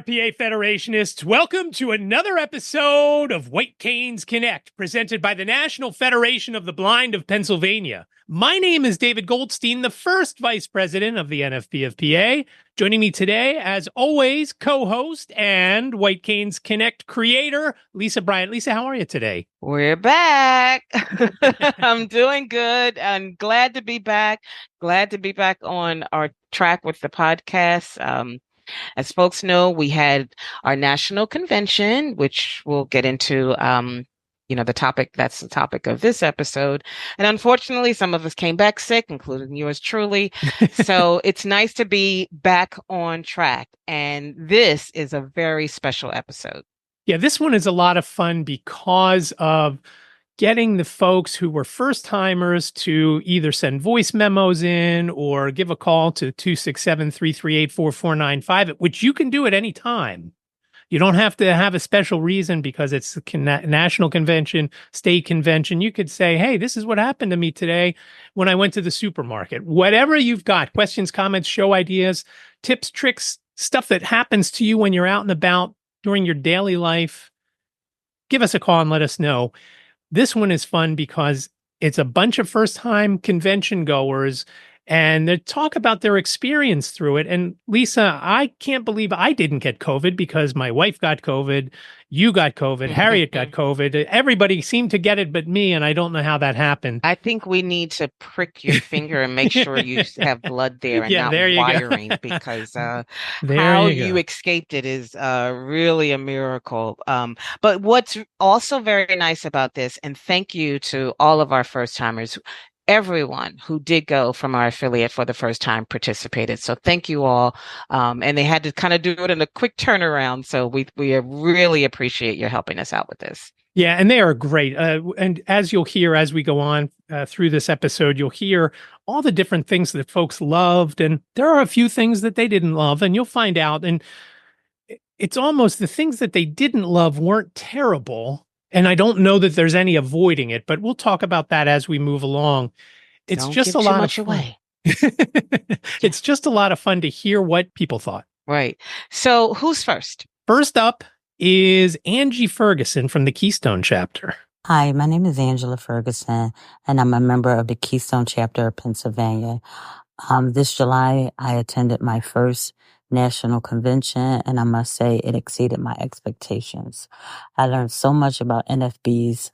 RPA Federationists. Welcome to another episode of White Canes Connect, presented by the National Federation of the Blind of Pennsylvania. My name is David Goldstein, the first vice president of the NFBFPA. Joining me today, as always, co-host and White Canes Connect creator, Lisa Bryant. Lisa, how are you today? We're back. I'm doing good. I'm glad to be back. Glad to be back on our track with the podcast. As folks know, we had our national convention, which we'll get into, that's the topic of this episode. And unfortunately, some of us came back sick, including yours truly. So it's nice to be back on track. And this is a very special episode. Yeah, this one is a lot of fun because of getting the folks who were first timers to either send voice memos in or give a call to 267-338-4495, which you can do at any time. You don't have to have a special reason because it's a national convention, state convention. You could say, hey, this is what happened to me today when I went to the supermarket. Whatever you've got, questions, comments, show ideas, tips, tricks, stuff that happens to you when you're out and about during your daily life, give us a call and let us know. This one is fun because it's a bunch of first-time convention goers, and they talk about their experience through it. And Lisa, I can't believe I didn't get COVID because my wife got COVID, you got COVID, Harriet got COVID. Everybody seemed to get it but me, and I don't know how that happened. I think we need to prick your finger and make sure you have blood there and not wiring because how you escaped it is really a miracle. But what's also very nice about this, and thank you to all of our first timers, everyone who did go from our affiliate for the first time participated. So thank you all. And they had to kind of do it in a quick turnaround. So we really appreciate your helping us out with this. Yeah, and they are great. And as you'll hear as we go on through this episode, you'll hear all the different things that folks loved. And there are a few things that they didn't love, and you'll find out. And it's almost the things that they didn't love weren't terrible. And I don't know that there's any avoiding it, but we'll talk about that as we move along. It's just a lot of fun. It's just a lot of fun to hear what people thought. Right. So who's first? First up is Angie Ferguson from the Keystone chapter. Hi, my name is Angela Ferguson, and I'm a member of the Keystone chapter of Pennsylvania. This July, I attended my first national convention, and I must say it exceeded my expectations. I learned so much about NFB's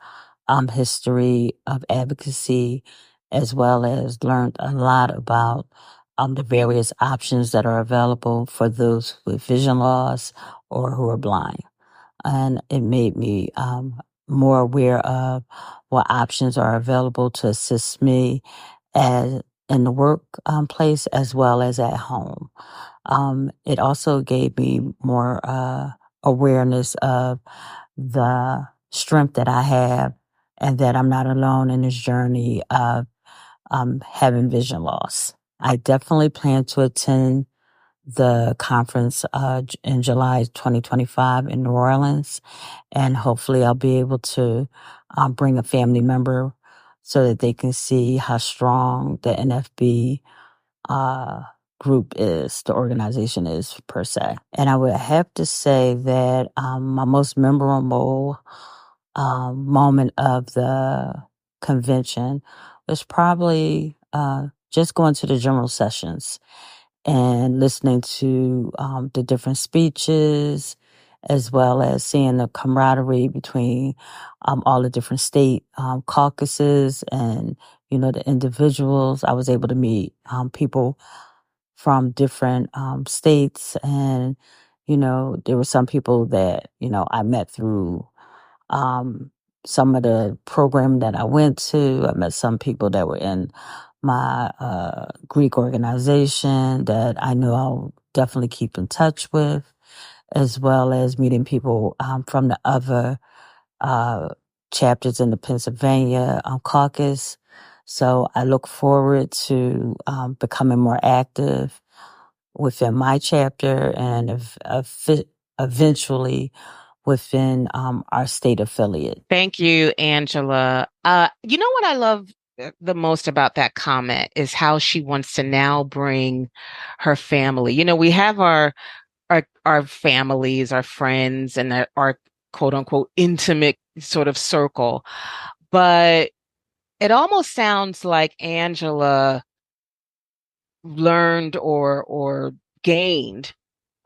history of advocacy, as well as learned a lot about the various options that are available for those with vision loss or who are blind. And it made me more aware of what options are available to assist me in the workplace as well as at home. It also gave me more awareness of the strength that I have and that I'm not alone in this journey of having vision loss. I definitely plan to attend the conference in July 2025 in New Orleans, and hopefully I'll be able to bring a family member so that they can see how strong the NFB group is, the organization is per se. And I would have to say that my most memorable moment of the convention was probably just going to the general sessions and listening to the different speeches, as well as seeing the camaraderie between all the different state caucuses and, the individuals. I was able to meet people from different states, and, there were some people that, I met through some of the program that I went to. I met some people that were in my Greek organization that I know I'll definitely keep in touch with, as well as meeting people from the other chapters in the Pennsylvania caucus. So I look forward to becoming more active within my chapter and eventually within our state affiliate. Thank you, Angela. You know what I love the most about that comment is how she wants to now bring her family. We have our our families, our friends, and our quote unquote intimate sort of circle. But it almost sounds like Angela learned or gained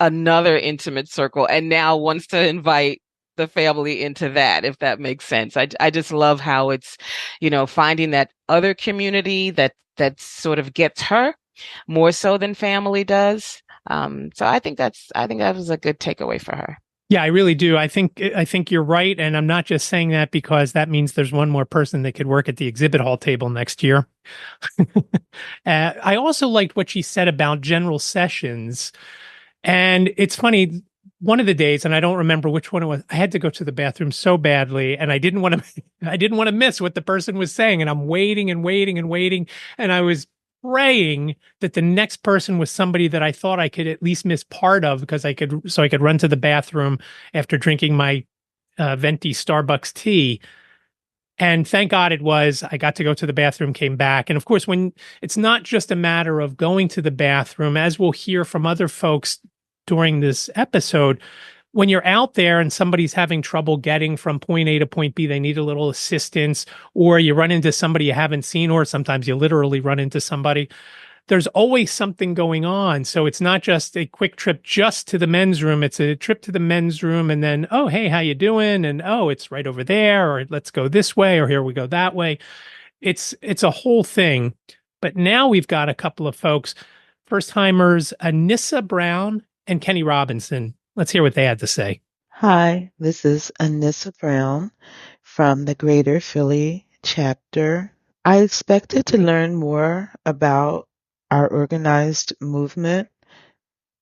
another intimate circle and now wants to invite the family into that, if that makes sense. I just love how it's, finding that other community that sort of gets her more so than family does. So I think that was a good takeaway for her. Yeah, I really do. I think you're right, and I'm not just saying that because that means there's one more person that could work at the exhibit hall table next year. I also liked what she said about general sessions, and it's funny. One of the days, and I don't remember which one it was, I had to go to the bathroom so badly, and I didn't want to. I didn't want to miss what the person was saying, and I'm waiting and waiting and waiting, and I was praying that the next person was somebody that I thought I could at least miss part of because I could run to the bathroom after drinking my venti Starbucks tea. And thank God it was. I got to go to the bathroom, came back. And of course, when it's not just a matter of going to the bathroom, as we'll hear from other folks during this episode, when you're out there and somebody's having trouble getting from point A to point B, they need a little assistance, or you run into somebody you haven't seen, or sometimes you literally run into somebody. There's always something going on. So it's not just a quick trip just to the men's room. It's a trip to the men's room and then, oh, hey, how you doing? And oh, it's right over there, or let's go this way, or here we go that way. It's a whole thing. But now we've got a couple of folks, first timers, Anissa Brown and Kenny Robinson. Let's hear what they had to say. Hi, this is Anissa Brown from the Greater Philly chapter. I expected to learn more about our organized movement,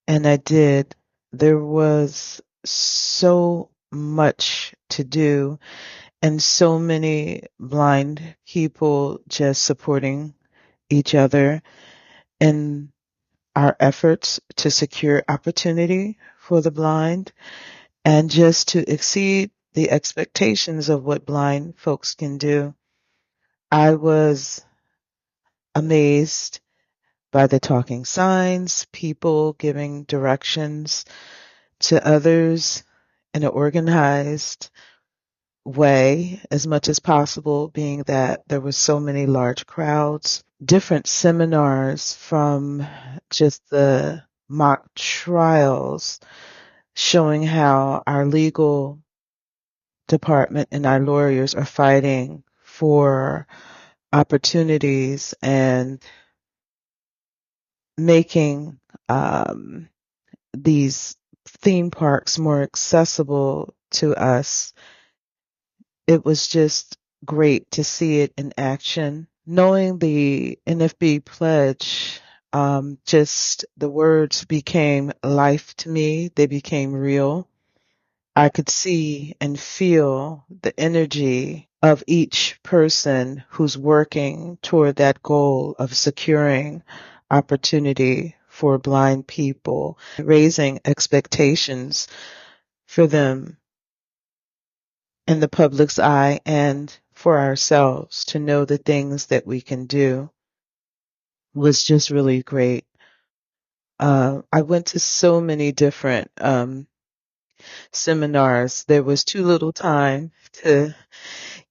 and I did. There was so much to do and so many blind people just supporting each other in our efforts to secure opportunity for the blind and just to exceed the expectations of what blind folks can do. I was amazed by the talking signs, people giving directions to others in an organized way as much as possible, being that there were so many large crowds, different seminars from just the mock trials showing how our legal department and our lawyers are fighting for opportunities and making these theme parks more accessible to us. It was just great to see it in action. Knowing the NFB pledge, just the words became life to me. They became real. I could see and feel the energy of each person who's working toward that goal of securing opportunity for blind people, raising expectations for them in the public's eye and for ourselves to know the things that we can do was just really great. I went to so many different seminars. There was too little time to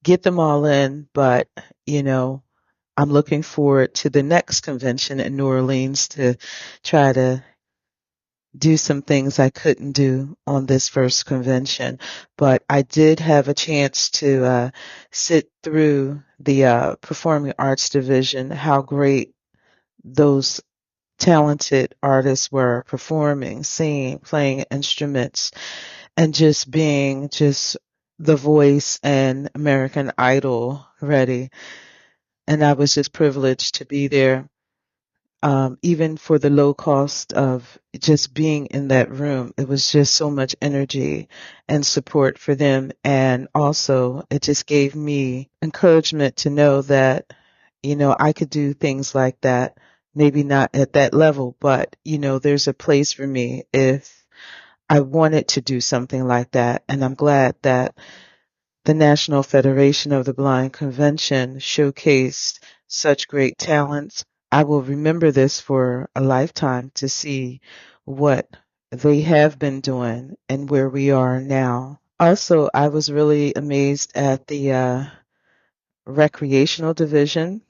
get them all in, but I'm looking forward to the next convention in New Orleans to try to do some things I couldn't do on this first convention. But I did have a chance to sit through the performing arts division, how great those talented artists were performing, singing, playing instruments, and just being just the voice and American Idol ready. And I was just privileged to be there, even for the low cost of just being in that room. It was just so much energy and support for them. And also, it just gave me encouragement to know that, I could do things like that. Maybe not at that level, but, there's a place for me if I wanted to do something like that. And I'm glad that the National Federation of the Blind Convention showcased such great talents. I will remember this for a lifetime to see what they have been doing and where we are now. Also, I was really amazed at the recreational division.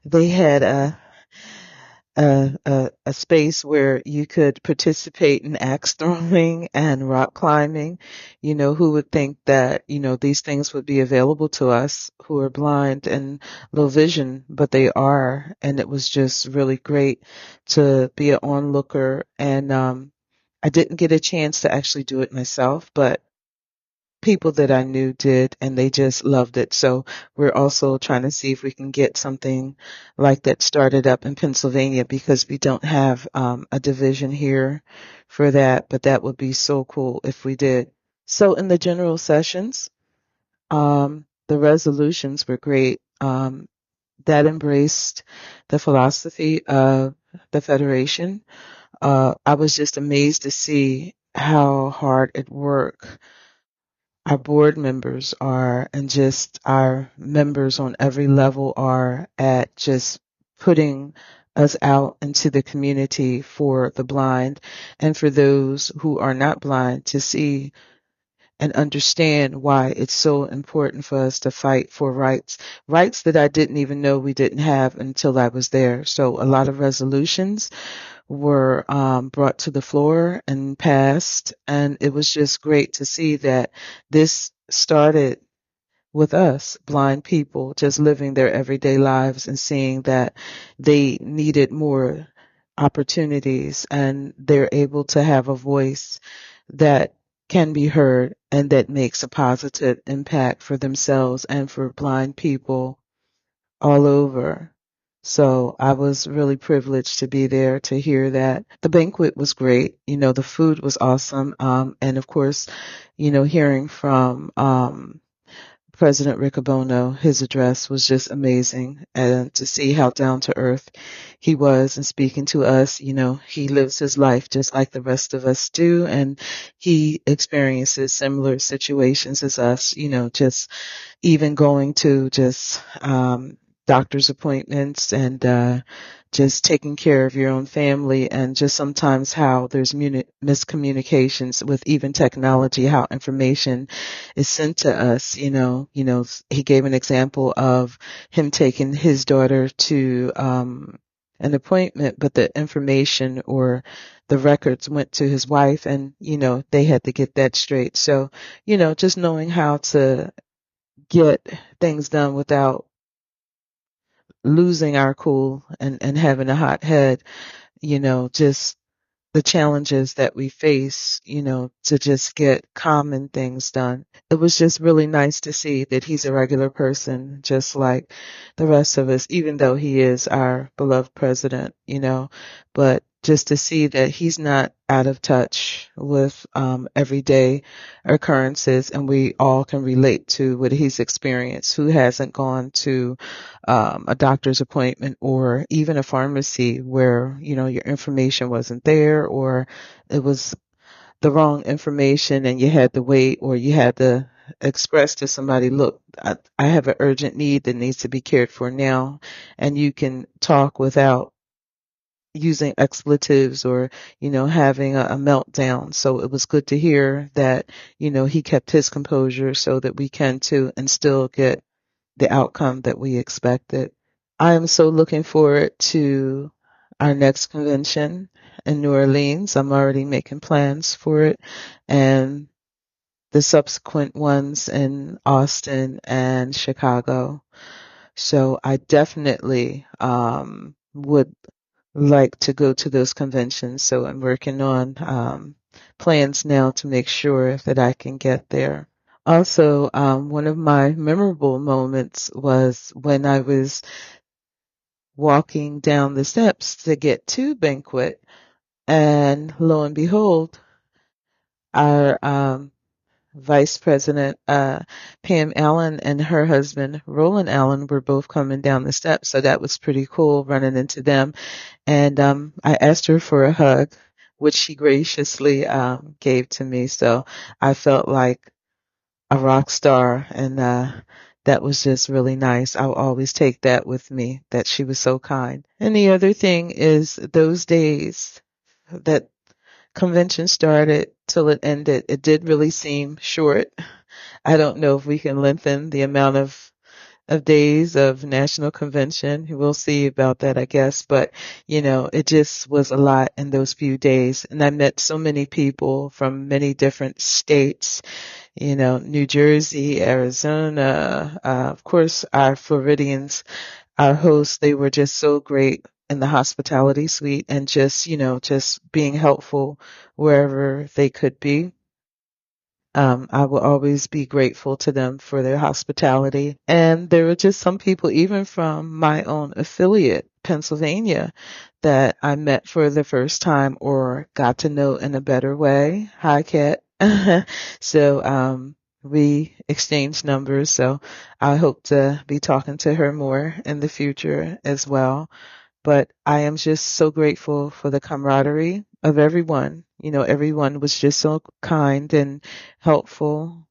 They had a space where you could participate in axe throwing and rock climbing. Who would think that, these things would be available to us who are blind and low vision, but they are. And it was just really great to be an onlooker. And I didn't get a chance to actually do it myself, but people that I knew did, and they just loved it. So we're also trying to see if we can get something like that started up in Pennsylvania, because we don't have a division here for that, but that would be so cool if we did. So in the general sessions, the resolutions were great. That embraced the philosophy of the Federation. I was just amazed to see how hard at work our board members are, and just our members on every level are at just putting us out into the community for the blind and for those who are not blind to see and understand why it's so important for us to fight for rights that I didn't even know we didn't have until I was there. So a lot of resolutions were brought to the floor and passed. And it was just great to see that this started with us, blind people, just living their everyday lives and seeing that they needed more opportunities and they're able to have a voice that can be heard and that makes a positive impact for themselves and for blind people all over. So I was really privileged to be there to hear that. The banquet was great. The food was awesome. And of course, hearing from President Riccobono, his address was just amazing. And to see how down to earth he was and speaking to us, he lives his life just like the rest of us do. And he experiences similar situations as us, just even going to just doctor's appointments and just taking care of your own family, and just sometimes how there's miscommunications with even technology, how information is sent to us. He gave an example of him taking his daughter to an appointment, but the information or the records went to his wife, and they had to get that straight. So just knowing how to get things done without losing our cool and having a hot head, just the challenges that we face, to just get common things done. It was just really nice to see that he's a regular person, just like the rest of us, even though he is our beloved president, but just to see that he's not out of touch with everyday occurrences, and we all can relate to what he's experienced. Who hasn't gone to a doctor's appointment or even a pharmacy where, your information wasn't there, or it was the wrong information and you had to wait, or you had to express to somebody, look, I have an urgent need that needs to be cared for now. And you can talk without using expletives or, having a meltdown. So it was good to hear that, he kept his composure so that we can too and still get the outcome that we expected. I am so looking forward to our next convention in New Orleans. I'm already making plans for it, and the subsequent ones in Austin and Chicago. So I definitely would like to go to those conventions. So I'm working on plans now to make sure that I can get there. Also, one of my memorable moments was when I was walking down the steps to get to banquet, and lo and behold, our Vice President Pam Allen and her husband Roland Allen were both coming down the steps, so that was pretty cool running into them. And I asked her for a hug, which she graciously gave to me. So I felt like a rock star, and that was just really nice. I'll always take that with me, that she was so kind. And the other thing is those days that convention started till it ended, it did really seem short. I don't know if we can lengthen the amount of days of national convention. We'll see about that, I guess. But, it just was a lot in those few days. And I met so many people from many different states, New Jersey, Arizona, of course, our Floridians, our hosts, they were just so great in the hospitality suite and just being helpful wherever they could be. I will always be grateful to them for their hospitality. And there were just some people, even from my own affiliate, Pennsylvania, that I met for the first time or got to know in a better way. Hi, Kat. So, we exchanged numbers. So I hope to be talking to her more in the future as well. But I am just so grateful for the camaraderie of everyone. Everyone was just so kind and helpful,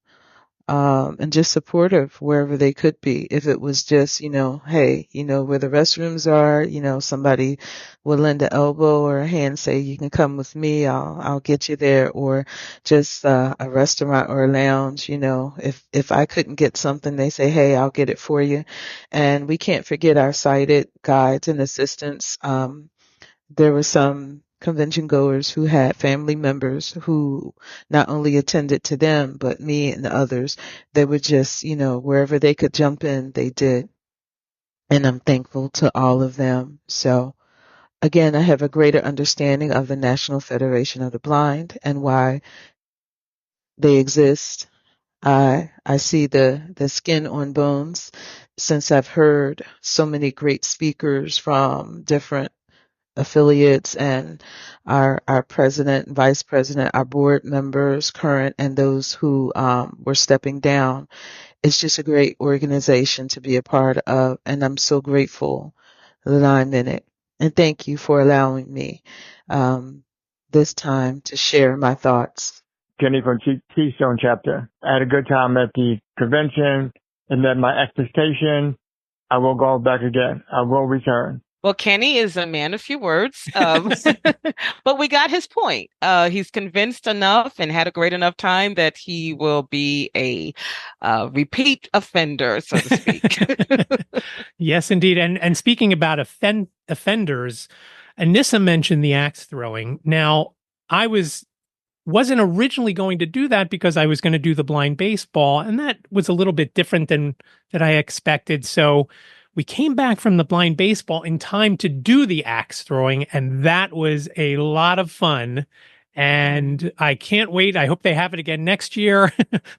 and just supportive wherever they could be. If it was just, hey, where the restrooms are, somebody will lend an elbow or a hand, say, you can come with me, I'll get you there. Or just a restaurant or a lounge, if I couldn't get something, they say, hey, I'll get it for you. And we can't forget our sighted guides and assistants. There were some convention goers who had family members who not only attended to them, but me and the others. They would just, wherever they could jump in, they did. And I'm thankful to all of them. So again, I have a greater understanding of the National Federation of the Blind and why they exist. I see the skin on bones since I've heard so many great speakers from different affiliates and our president, vice president, our board members, current and those who were stepping down. It's just a great organization to be a part of, and I'm so grateful that I'm in it. And thank you for allowing me this time to share my thoughts. Kenny from Keystone chapter. I had a good time at the convention and met my expectation. I will go back again. I will return. Well, Kenny is a man of few words, but we got his point. He's convinced enough and had a great enough time that he will be a repeat offender, so to speak. Yes, indeed. And speaking about offenders, Anissa mentioned the axe throwing. Now, I wasn't originally going to do that because I was going to do the blind baseball, and that was a little bit different than that I expected. So we came back from the blind baseball in time to do the axe throwing, and that was a lot of fun. And I can't wait. I hope they have it again next year,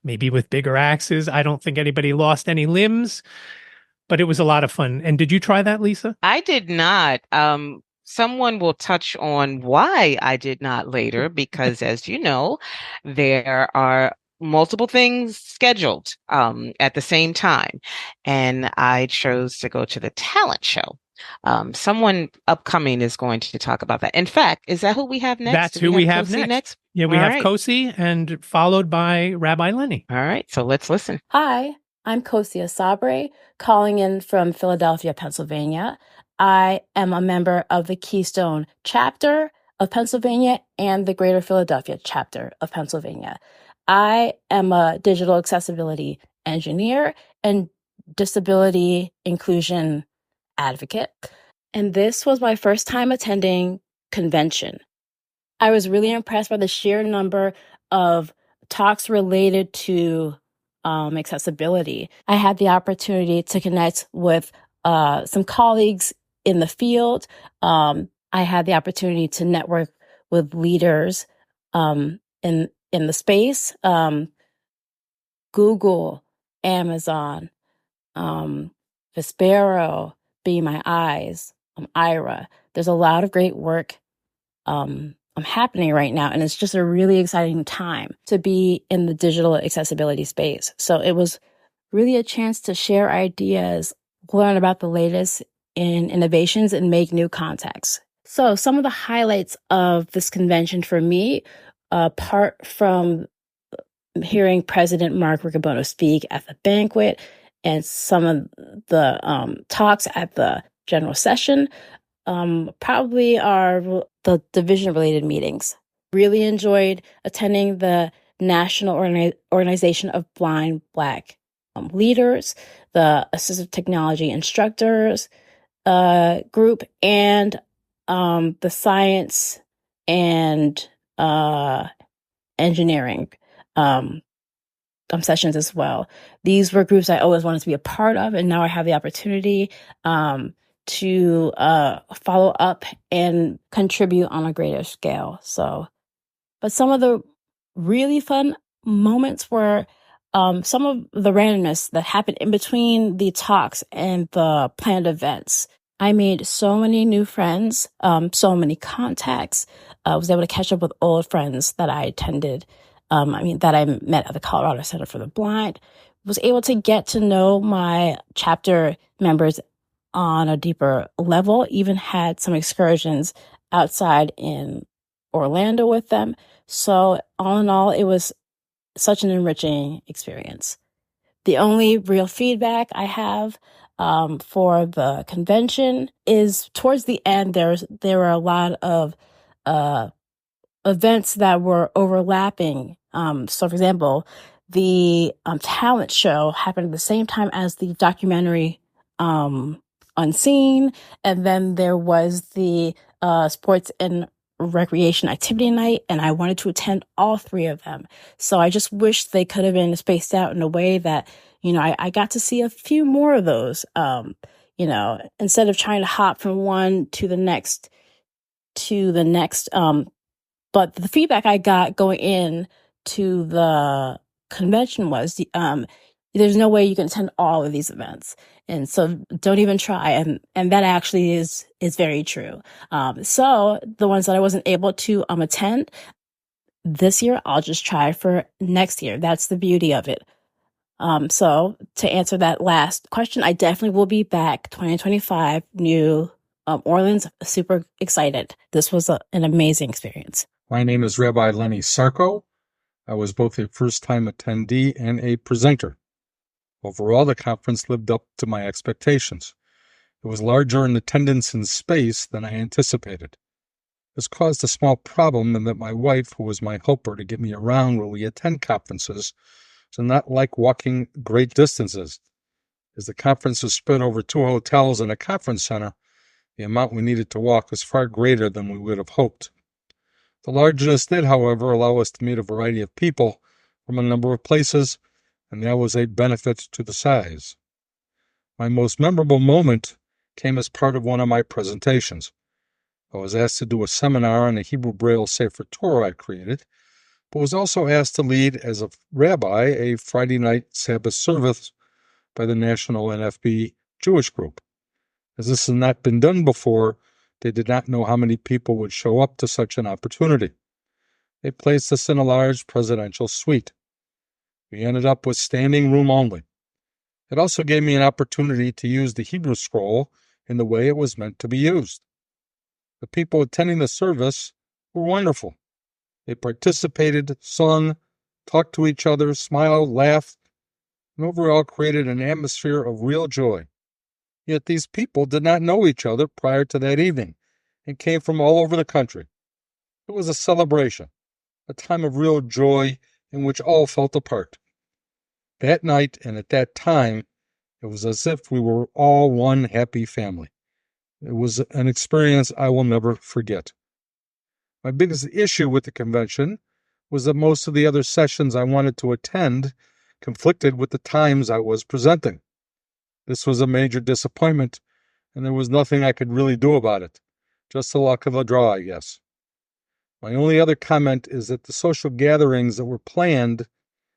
maybe with bigger axes. I don't think anybody lost any limbs, but it was a lot of fun. And did you try that, Lisa? I did not. Someone will touch on why I did not later, because as you know, there are multiple things scheduled at the same time. And I chose to go to the talent show. Someone upcoming is going to talk about that. In fact, is that who we have next? That's who we have Kosi next. Yeah, we All have right. Kosi and followed by Rabbi Lenny. All right, so let's listen. Hi, I'm Kosi Asabere, calling in from Philadelphia, Pennsylvania. I am a member of the Keystone chapter of Pennsylvania and the Greater Philadelphia chapter of Pennsylvania. I am a digital accessibility engineer and disability inclusion advocate. And this was my first time attending convention. I was really impressed by the sheer number of talks related to accessibility. I had the opportunity to connect with some colleagues in the field. I had the opportunity to network with leaders in the space. Google, Amazon, Vespero, Be My Eyes, Ira. There's a lot of great work happening right now. And it's just a really exciting time to be in the digital accessibility space. So it was really a chance to share ideas, learn about the latest in innovations, and make new contacts. So some of the highlights of this convention for me, apart from hearing President Mark Riccobono speak at the banquet and some of the talks at the general session, probably are the division-related meetings. Really enjoyed attending the National Organization of Blind Black Leaders, the Assistive Technology Instructors group, and the Science and Engineering sessions as well. These were groups I always wanted to be a part of, and now I have the opportunity to follow up and contribute on a greater scale. But some of the really fun moments were some of the randomness that happened in between the talks and the planned events. I made so many new friends, so many contacts. I was able to catch up with old friends that I attended. That I met at the Colorado Center for the Blind. Was able to get to know my chapter members on a deeper level. Even had some excursions outside in Orlando with them. So all in all, it was such an enriching experience. The only real feedback I have for the convention is towards the end, there were a lot of events that were overlapping. So for example, the talent show happened at the same time as the documentary Unseen. And then there was the sports and recreation activity night, and I wanted to attend all three of them. So I just wish they could have been spaced out in a way that, I got to see a few more of those, instead of trying to hop from one to the next. But the feedback I got going in to the convention was, there's no way you can attend all of these events. And so don't even try. And that actually is very true. So the ones that I wasn't able to attend this year, I'll just try for next year. That's the beauty of it. So to answer that last question, I definitely will be back 2025, New Orleans. Super excited. This was an amazing experience. My name is Rabbi Lenny Sarko. I was both a first-time attendee and a presenter. Overall, the conference lived up to my expectations. It was larger in attendance and space than I anticipated. This caused a small problem in that my wife, who was my helper to get me around when we attend conferences, did not like walking great distances. As the conference was spread over 2 hotels and a conference center, the amount we needed to walk was far greater than we would have hoped. The largeness did, however, allow us to meet a variety of people from a number of places, and that was a benefit to the size. My most memorable moment came as part of one of my presentations. I was asked to do a seminar on a Hebrew Braille Sefer Torah I created, but was also asked to lead as a rabbi a Friday night Sabbath service by the National NFB Jewish group. As this has not been done before, they did not know how many people would show up to such an opportunity. They placed us in a large presidential suite. We ended up with standing room only. It also gave me an opportunity to use the Hebrew scroll in the way it was meant to be used. The people attending the service were wonderful. They participated, sung, talked to each other, smiled, laughed, and overall created an atmosphere of real joy. Yet these people did not know each other prior to that evening and came from all over the country. It was a celebration, a time of real joy in which all felt a part. That night and at that time, it was as if we were all one happy family. It was an experience I will never forget. My biggest issue with the convention was that most of the other sessions I wanted to attend conflicted with the times I was presenting. This was a major disappointment, and there was nothing I could really do about it. Just the luck of the draw, I guess. My only other comment is that the social gatherings that were planned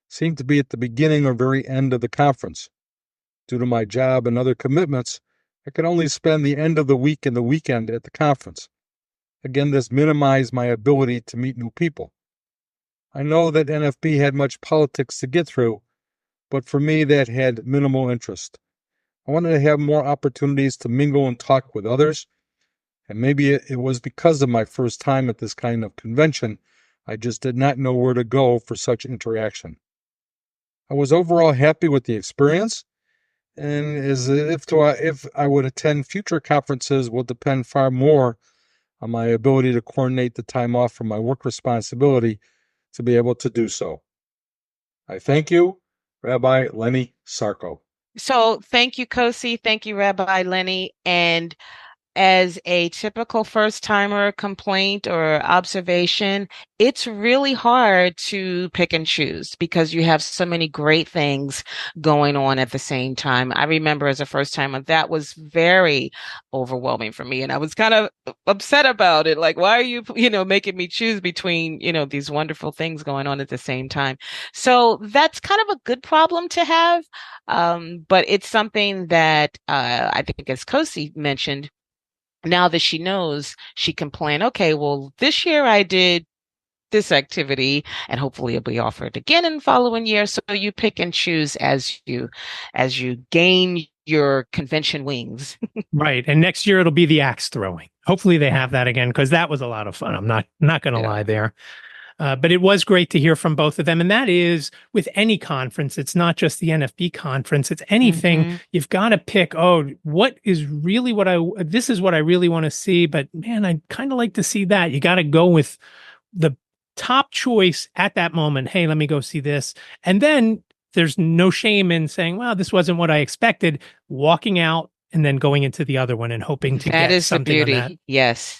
seemed to be at the beginning or very end of the conference. Due to my job and other commitments, I could only spend the end of the week and the weekend at the conference. Again, this minimized my ability to meet new people. I know that NFB had much politics to get through, but for me that had minimal interest. I wanted to have more opportunities to mingle and talk with others, and maybe it was because of my first time at this kind of convention, I just did not know where to go for such interaction. I was overall happy with the experience, and if I would attend future conferences will depend far more on my ability to coordinate the time off from my work responsibility to be able to do so. I thank you, Rabbi Lenny Sarko. So thank you, Kosi. Thank you, Rabbi Lenny. And as a typical first timer complaint or observation, it's really hard to pick and choose because you have so many great things going on at the same time. I remember as a first timer, that was very overwhelming for me. And I was kind of upset about it. Like, why are you, making me choose between, these wonderful things going on at the same time? So that's kind of a good problem to have. But it's something that I think, as Kosi mentioned, now that she knows, she can plan, okay, well, this year I did this activity and hopefully it'll be offered again in the following year. So you pick and choose as you gain your convention wings. Right. And next year it'll be the axe throwing. Hopefully they have that again, because that was a lot of fun. I'm not going to lie there. But it was great to hear from both of them. And that is with any conference. It's not just the NFB conference. It's anything. Mm-hmm. You've got to pick, this is what I really want to see. But man, I'd kind of like to see that. You got to go with the top choice at that moment. Hey, let me go see this. And then there's no shame in saying, wow, this wasn't what I expected. Walking out and then going into the other one and hoping to get something on that. That is the beauty.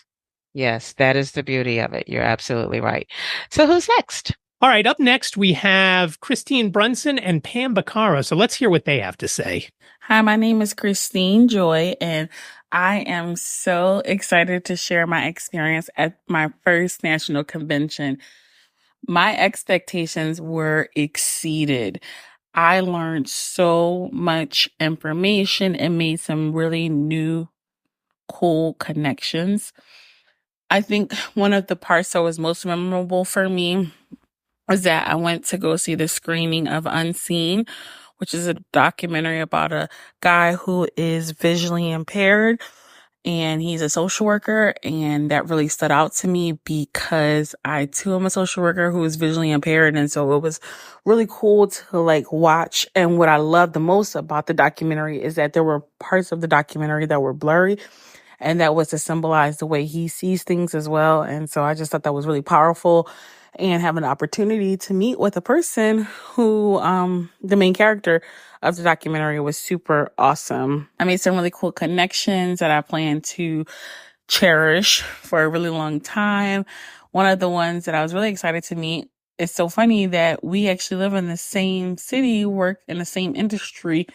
Yes, that is the beauty of it. You're absolutely right. So who's next? All right, up next, we have Christine Brunson and Pam Baccaro. So let's hear what they have to say. Hi, my name is Christine Joy, and I am so excited to share my experience at my first national convention. My expectations were exceeded. I learned so much information and made some really new, cool connections. I think one of the parts that was most memorable for me was that I went to go see the screening of Unseen, which is a documentary about a guy who is visually impaired, and he's a social worker. And that really stood out to me because I too am a social worker who is visually impaired. And so it was really cool to watch. And what I loved the most about the documentary is that there were parts of the documentary that were blurry, and that was to symbolize the way he sees things as well. And so I just thought that was really powerful, and have an opportunity to meet with a person who, the main character of the documentary, was super awesome. I made some really cool connections that I plan to cherish for a really long time. One of the ones that I was really excited to meet, it's so funny that we actually live in the same city, work in the same industry,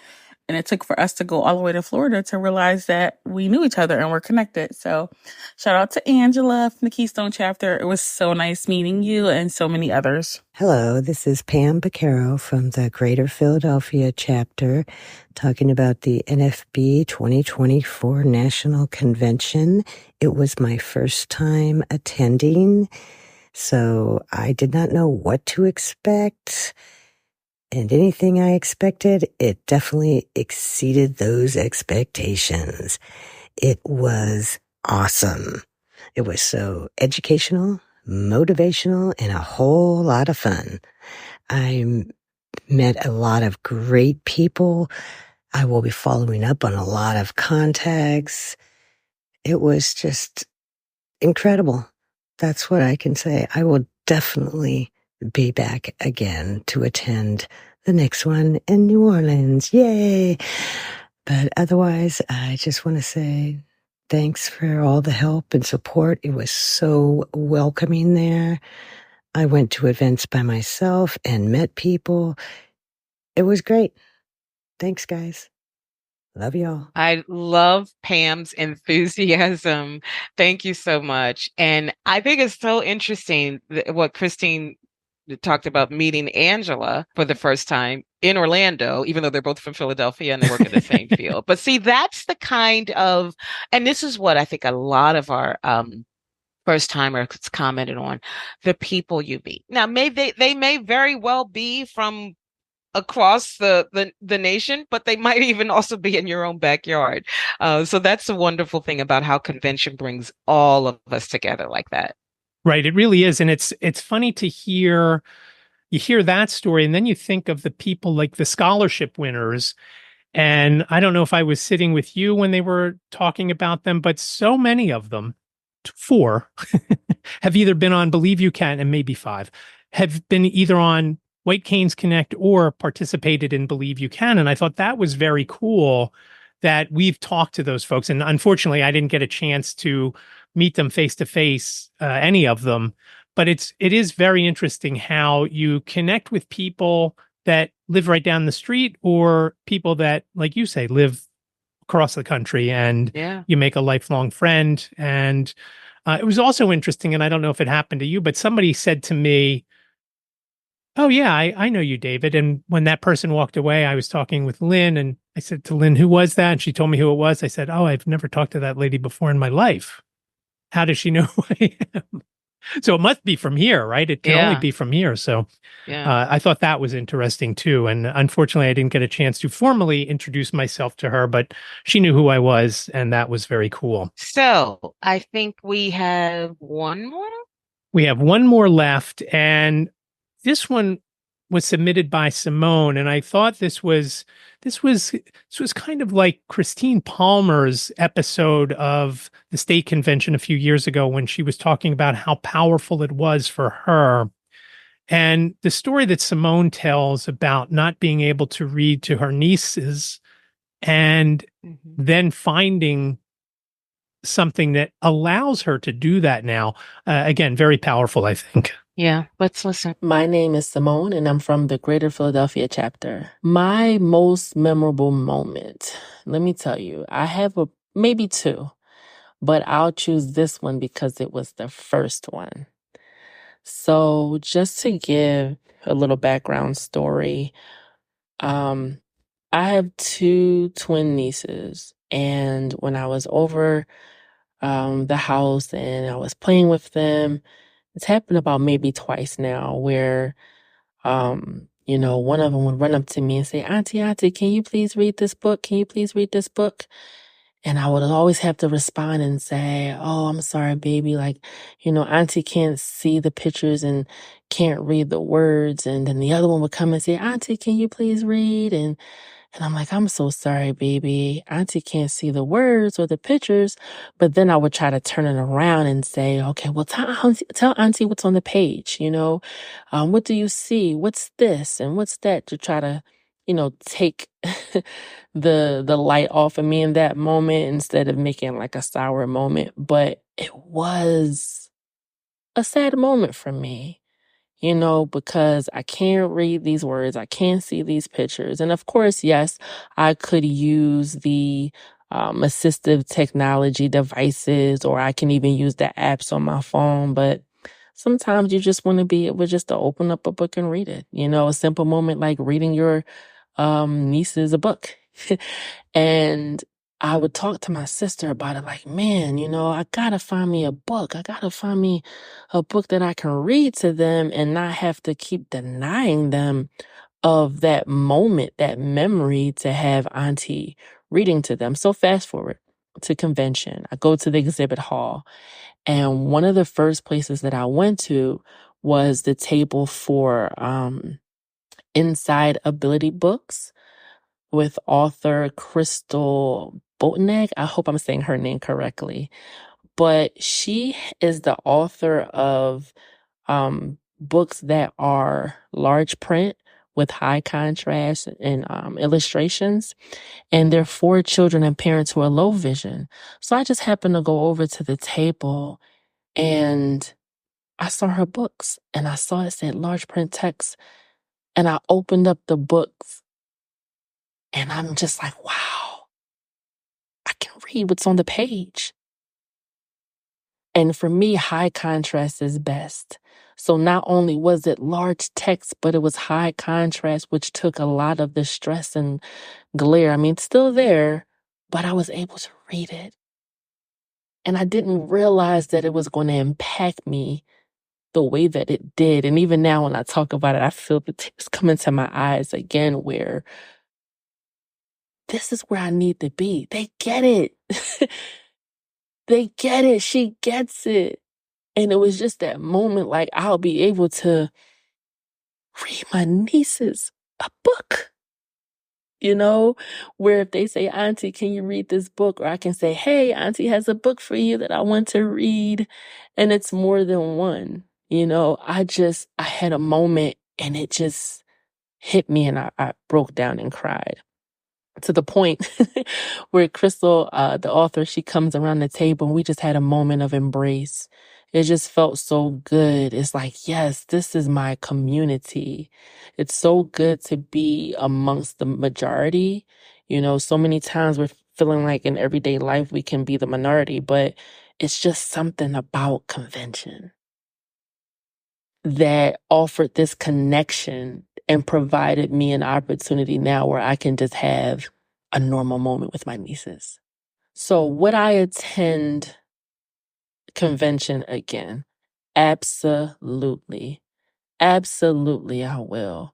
and it took for us to go all the way to Florida to realize that we knew each other and we're connected. So shout out to Angela from the Keystone chapter. It was so nice meeting you and so many others. Hello, this is Pam Baccaro from the Greater Philadelphia chapter, talking about the NFB 2024 National Convention. It was my first time attending, so I did not know what to expect. And anything I expected, it definitely exceeded those expectations. It was awesome. It was so educational, motivational, and a whole lot of fun. I met a lot of great people. I will be following up on a lot of contacts. It was just incredible. That's what I can say. I will definitely be back again to attend the next one in New Orleans. Yay! But otherwise, I just want to say thanks for all the help and support. It was so welcoming there. I went to events by myself and met people. It was great. Thanks, guys. Love y'all. I love Pam's enthusiasm. Thank you so much. And I think it's so interesting what Christine talked about, meeting Angela for the first time in Orlando, even though they're both from Philadelphia and they work in the same field. But see, that's the kind of, and this is what I think a lot of our first timers commented on, the people you meet. Now, they may very well be from across the nation, but they might even also be in your own backyard. So that's the wonderful thing about how convention brings all of us together like that. Right. It really is. And it's funny to hear, you hear that story and then you think of the people like the scholarship winners. And I don't know if I was sitting with you when they were talking about them, but so many of them four have either been on Believe You Can, and maybe five have been either on White Canes Connect or participated in Believe You Can. And I thought that was very cool that we've talked to those folks. And unfortunately, I didn't get a chance to meet them face to face, any of them. But it is very interesting how you connect with people that live right down the street, or people that, like you say, live across the country, and you make a lifelong friend. And it was also interesting, and I don't know if it happened to you, but somebody said to me, "Oh yeah, I know you, David." And when that person walked away, I was talking with Lynn, and I said to Lynn, "Who was that?" And she told me who it was. I said, "Oh, I've never talked to that lady before in my life. How does she know who I am?" So it must be from here, right? It can only be from here. So I thought that was interesting too. And unfortunately, I didn't get a chance to formally introduce myself to her, but she knew who I was, and that was very cool. So I think we have one more. We have one more left, and this one was submitted by Simone, and I thought this was kind of like Christine Palmer's episode of the state convention a few years ago, when she was talking about how powerful it was for her. And the story that Simone tells about not being able to read to her nieces, and then finding something that allows her to do that now. Again, very powerful, I think. Yeah, let's listen. My name is Simone, and I'm from the Greater Philadelphia chapter. My most memorable moment, let me tell you, I have maybe two, but I'll choose this one because it was the first one. So just to give a little background story, I have two twin nieces, and when I was over the house and I was playing with them, it's happened about maybe twice now, where one of them would run up to me and say, Auntie, can you please read this book? Can you please read this book? And I would always have to respond and say, oh, I'm sorry, baby. Like, Auntie can't see the pictures and can't read the words. And then the other one would come and say, Auntie, can you please read? And I'm like, I'm so sorry, baby. Auntie can't see the words or the pictures. But then I would try to turn it around and say, okay, well, tell Auntie what's on the page. What do you see? What's this and what's that, to try to, take the light off of me in that moment, instead of making like a sour moment. But it was a sad moment for me. Because I can't read these words, I can't see these pictures. And of course, yes, I could use the assistive technology devices, or I can even use the apps on my phone. But sometimes you just want to be able just to open up a book and read it. A simple moment like reading your nieces a book. And I would talk to my sister about it, like, man, I gotta find me a book. I gotta find me a book that I can read to them and not have to keep denying them of that moment, that memory, to have Auntie reading to them. So fast forward to convention. I go to the exhibit hall, and one of the first places that I went to was the table for Inside Ability books with author Crystal Boatneck. I hope I'm saying her name correctly. But she is the author of books that are large print with high contrast and illustrations. And they're for children and parents who are low vision. So I just happened to go over to the table, and I saw her books, and I saw it said large print text. And I opened up the books, and I'm just like, wow, I can read what's on the page. And for me, high contrast is best. So not only was it large text, but it was high contrast, which took a lot of the stress and glare. I mean, it's still there, but I was able to read it. And I didn't realize that it was going to impact me the way that it did. And even now when I talk about it, I feel the tears coming to my eyes again, where this is where I need to be. They get it. They get it. She gets it. And it was just that moment, like, I'll be able to read my nieces a book. where if they say, Auntie, can you read this book? Or I can say, hey, Auntie has a book for you that I want to read. And it's more than one. I had a moment and it just hit me and I broke down and cried to the point where Crystal, the author, she comes around the table and we just had a moment of embrace. It just felt so good. It's like, yes, this is my community. It's so good to be amongst the majority. So many times we're feeling like in everyday life we can be the minority, but it's just something about convention that offered this connection and provided me an opportunity now where I can just have a normal moment with my nieces. So would I attend convention again? Absolutely. Absolutely, I will.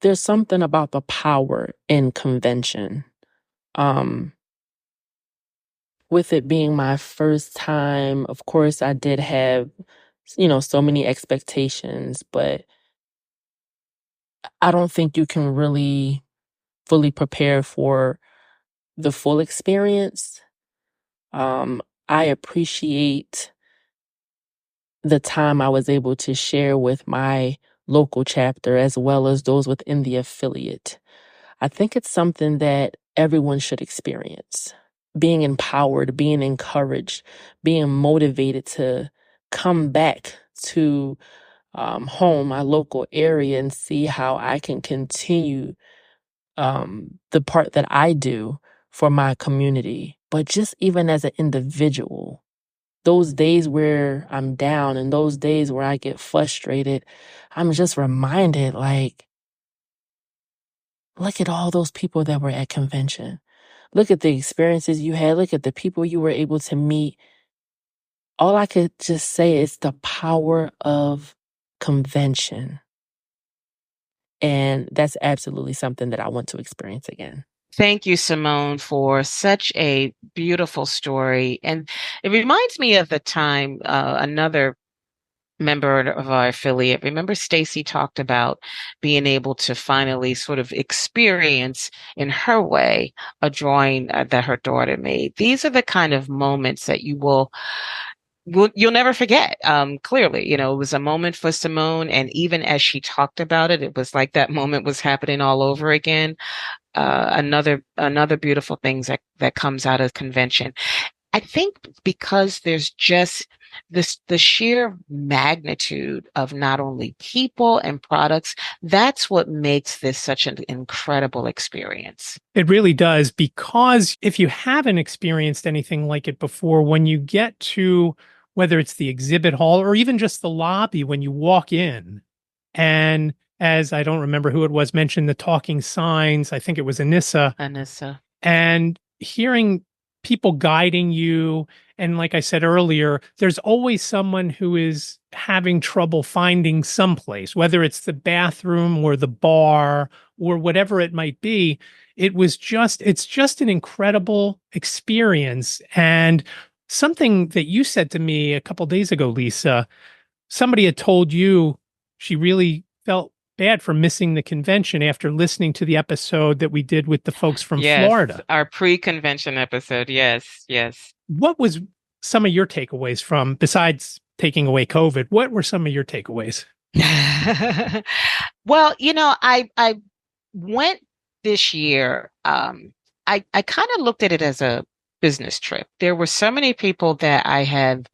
There's something about the power in convention. With it being my first time, of course, I did have, so many expectations, but I don't think you can really fully prepare for the full experience. I appreciate the time I was able to share with my local chapter as well as those within the affiliate. I think it's something that everyone should experience. Being empowered, being encouraged, being motivated to come back to home, my local area, and see how I can continue the part that I do for my community. But just even as an individual, those days where I'm down and those days where I get frustrated, I'm just reminded, like, look at all those people that were at convention. Look at the experiences you had. Look at the people you were able to meet. All I could just say is the power of convention. And that's absolutely something that I want to experience again. Thank you, Simone, for such a beautiful story. And it reminds me of the time another member of our affiliate, remember Stacy talked about being able to finally sort of experience in her way a drawing that her daughter made. These are the kind of moments that you'll never forget. Clearly, it was a moment for Simone, and even as she talked about it, it was like that moment was happening all over again. Another beautiful things that comes out of convention. I think because there's just the sheer magnitude of not only people and products, that's what makes this such an incredible experience. It really does, because if you haven't experienced anything like it before, when you get to whether it's the exhibit hall or even just the lobby, when you walk in, and as I don't remember who it was, mentioned the talking signs, I think it was Anissa. And hearing people guiding you. And like I said earlier, there's always someone who is having trouble finding someplace, whether it's the bathroom or the bar or whatever it might be. It's just an incredible experience. And something that you said to me a couple days ago, Lisa, somebody had told you she really felt bad for missing the convention after listening to the episode that we did with the folks from Florida. Our pre-convention episode. Yes. What was some of your takeaways from, besides taking away COVID, what were some of your takeaways? Well, I went this year. I kind of looked at it as a business trip. There were so many people that I have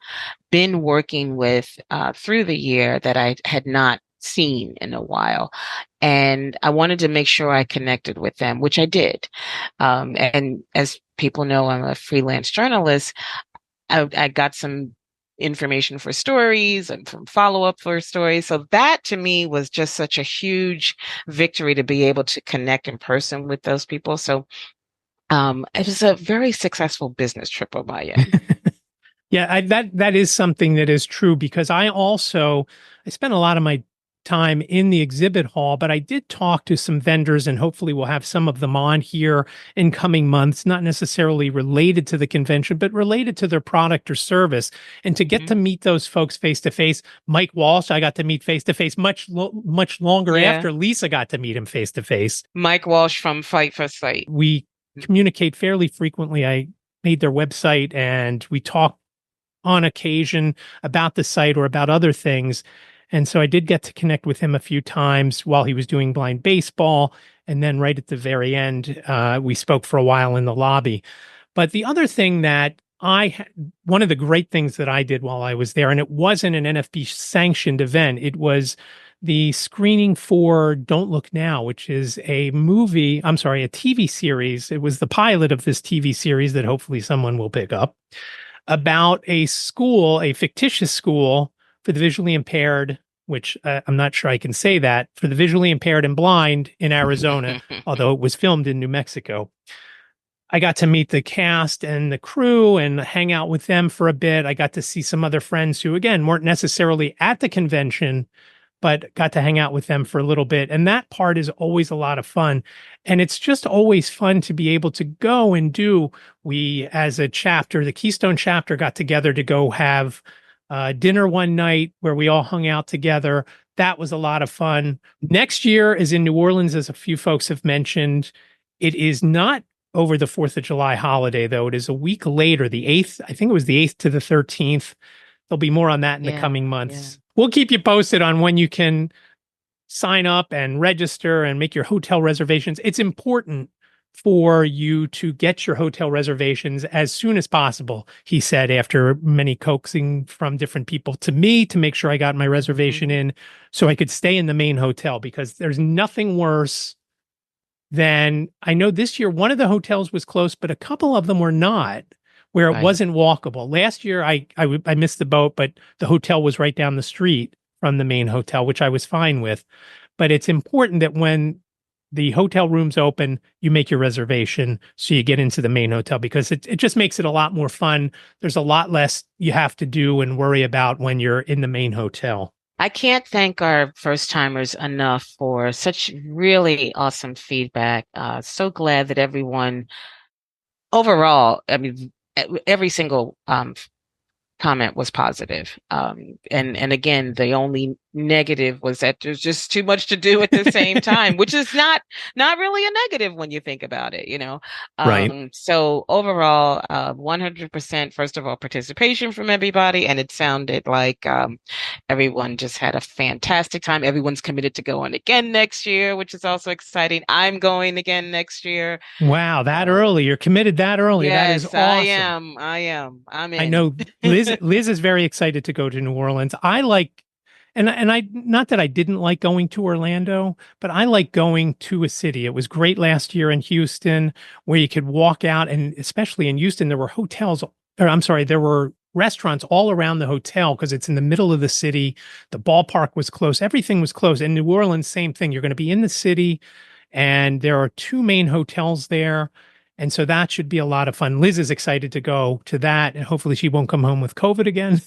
been working with through the year that I had not seen in a while. And I wanted to make sure I connected with them, which I did. And as people know, I'm a freelance journalist. I got some information for stories and from follow-up for stories. So that to me was just such a huge victory to be able to connect in person with those people. So it was a very successful business trip on my end. Yeah, that is something that is true, because I spent a lot of my time in the exhibit hall, but I did talk to some vendors, and hopefully we'll have some of them on here in coming months, not necessarily related to the convention, but related to their product or service. And to get to meet those folks face to face, Mike Walsh, I got to meet face to face much longer after Lisa got to meet him face to face. Mike Walsh from Fight for Sight. We communicate fairly frequently. I made their website and we talk on occasion about the site or about other things. And so I did get to connect with him a few times while he was doing blind baseball. And then right at the very end, we spoke for a while in the lobby. But the other thing that one of the great things that I did while I was there, and it wasn't an NFB sanctioned event, it was the screening for Don't Look Now, which is a TV series. It was the pilot of this TV series that hopefully someone will pick up, about a school, a fictitious school for the visually impaired, which I'm not sure I can say that, for the visually impaired and blind in Arizona, although it was filmed in New Mexico. I got to meet the cast and the crew and hang out with them for a bit. I got to see some other friends who, again, weren't necessarily at the convention, but got to hang out with them for a little bit. And that part is always a lot of fun. And it's just always fun to be able to go and do. We, as a chapter, the Keystone chapter, got together to go have dinner one night where we all hung out together. That was a lot of fun. Next year is in New Orleans, as a few folks have mentioned. It is not over the 4th of July holiday, though. It is a week later, the 8th. I think it was the 8th to the 13th. There'll be more on that in the coming months. Yeah. We'll keep you posted on when you can sign up and register and make your hotel reservations. It's important for you to get your hotel reservations as soon as possible, he said, after many coaxing from different people to me to make sure I got my reservation in so I could stay in the main hotel, because there's nothing worse than, I know this year one of the hotels was close, but a couple of them were not, where it wasn't walkable. Last year, I missed the boat, but the hotel was right down the street from the main hotel, which I was fine with. But it's important that when the hotel rooms open, you make your reservation so you get into the main hotel, because it just makes it a lot more fun. There's a lot less you have to do and worry about when you're in the main hotel. I can't thank our first timers enough for such really awesome feedback. So glad that everyone overall, I mean, every single comment was positive. And again, the only negative was that there's just too much to do at the same time, which is not really a negative when you think about it, you know? Right. So overall, 100%, first of all, participation from everybody. And it sounded like everyone just had a fantastic time. Everyone's committed to going again next year, which is also exciting. I'm going again next year. Wow, that early. You're committed that early. Yes, that is awesome. I am. I'm in. I know Liz is very excited to go to New Orleans. I like, and I, not that I didn't like going to Orlando, but I like going to a city. It was great last year in Houston, where you could walk out, and especially in Houston, there were there were restaurants all around the hotel because it's in the middle of the city. The ballpark was close. Everything was close. In New Orleans, same thing. You're going to be in the city, and there are 2 main hotels there. And so that should be a lot of fun. Liz is excited to go to that, and hopefully she won't come home with COVID again.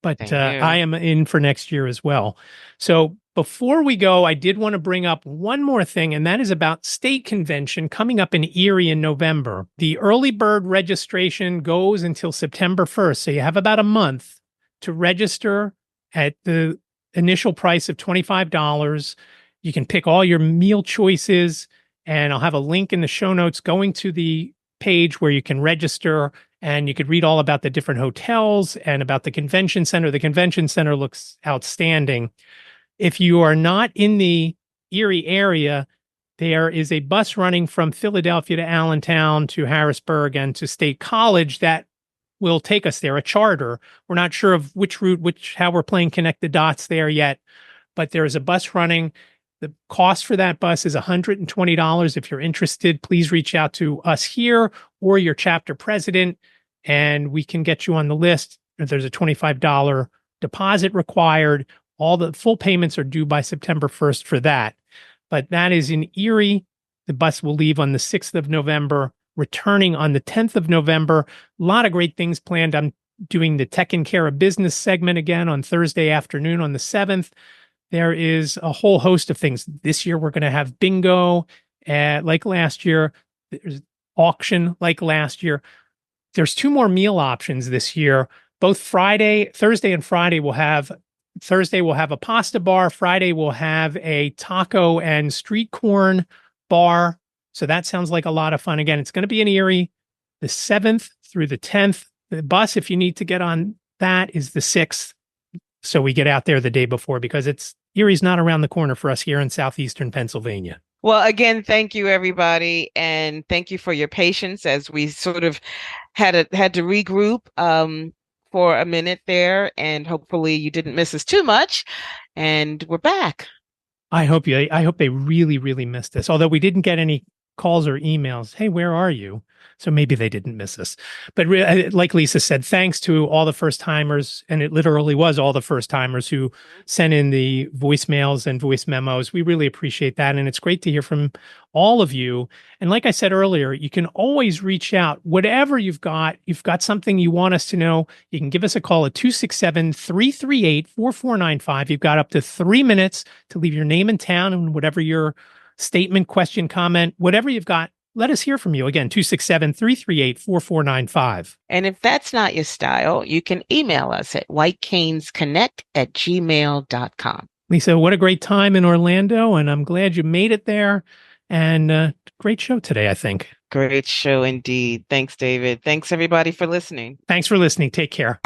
But I am in for next year as well. So before we go, I did want to bring up one more thing, and that is about state convention coming up in Erie in November. The early bird registration goes until September 1st. So you have about a month to register at the initial price of $25. You can pick all your meal choices, and I'll have a link in the show notes going to the page where you can register, and you could read all about the different hotels and about the convention center. The convention center looks outstanding. If you are not in the Erie area, there is a bus running from Philadelphia to Allentown to Harrisburg and to State College that will take us there, a charter. We're not sure of which route, how we're playing connect the dots there yet, but there is a bus running. The cost for that bus is $120. If you're interested, please reach out to us here or your chapter president, and we can get you on the list. There's a $25 deposit required. All the full payments are due by September 1st for that. But that is in Erie. The bus will leave on the 6th of November, returning on the 10th of November. A lot of great things planned. I'm doing the Tech and Care of Business segment again on Thursday afternoon on the 7th. There is a whole host of things. This year, we're going to have bingo like last year. There's auction like last year. There's 2 more meal options this year. Both Thursday and Friday will have a pasta bar. Friday will have a taco and street corn bar. So that sounds like a lot of fun. Again, it's going to be in Erie the 7th through the 10th. The bus, if you need to get on that, is the 6th. So we get out there the day before because Erie's not around the corner for us here in southeastern Pennsylvania. Well, again, thank you, everybody. And thank you for your patience as we sort of had to regroup for a minute there. And hopefully you didn't miss us too much. And we're back. I hope they really, really missed us. Although we didn't get any calls or emails. Hey, where are you? So maybe they didn't miss us. But like Lisa said, thanks to all the first timers, and it literally was all the first timers who sent in the voicemails and voice memos. We really appreciate that. And it's great to hear from all of you. And like I said earlier, you can always reach out. Whatever you've got something you want us to know, you can give us a call at 267-338-4495. You've got up to 3 minutes to leave your name and town and whatever your statement, question, comment, whatever you've got. Let us hear from you. Again, 267-338-4495. And if that's not your style, you can email us at whitecanesconnect@gmail.com. Lisa, what a great time in Orlando, and I'm glad you made it there. And great show today, I think. Great show indeed. Thanks, David. Thanks, everybody, for listening. Thanks for listening. Take care.